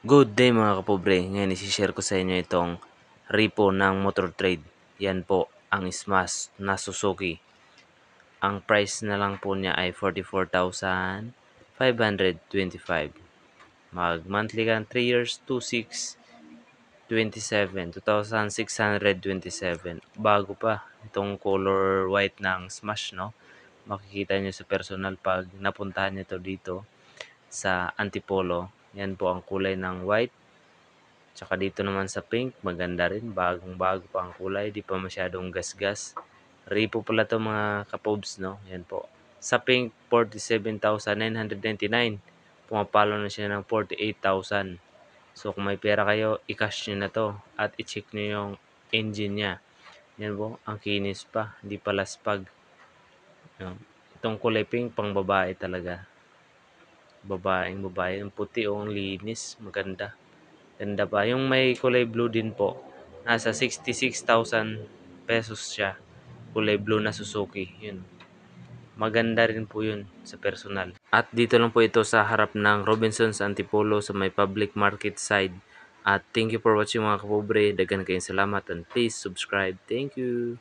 Good day mga kapobre, ngayon isi-share ko sa inyo itong repo ng Motor Trade. Yan po ang Smash na Suzuki. Ang price na lang po niya ay 44,525. Mag monthly ka 3 years, 2,627. Bago pa itong color white ng Smash, no? Makikita nyo sa personal pag napuntahan nyo to dito sa Antipolo. Yan po ang kulay ng white. Tsaka dito naman sa pink, maganda rin. Bagong-bago pa ang kulay. Di pa masyadong gasgas. Repo pala to mga kapobs, no? Yan po. Sa pink, 47,999. Pumapalo na siya ng 48,000. So, kung may pera kayo, i-cash nyo na to. At i-check nyo yung engine niya. Yan po. Ang kinis pa. Hindi pa laspag. No? Itong kulay pink, pang babae talaga. Babaeng babae. Ang puti o ang linis. Maganda. Ganda pa. Yung may kulay blue din po, nasa 66,000 pesos siya. Kulay blue na Suzuki. Yun. Maganda rin po yun sa personal. At dito lang po ito sa harap ng Robinsons Antipolo sa may public market side. At thank you for watching mga kapobre. Dagan kayong salamat and please subscribe. Thank you.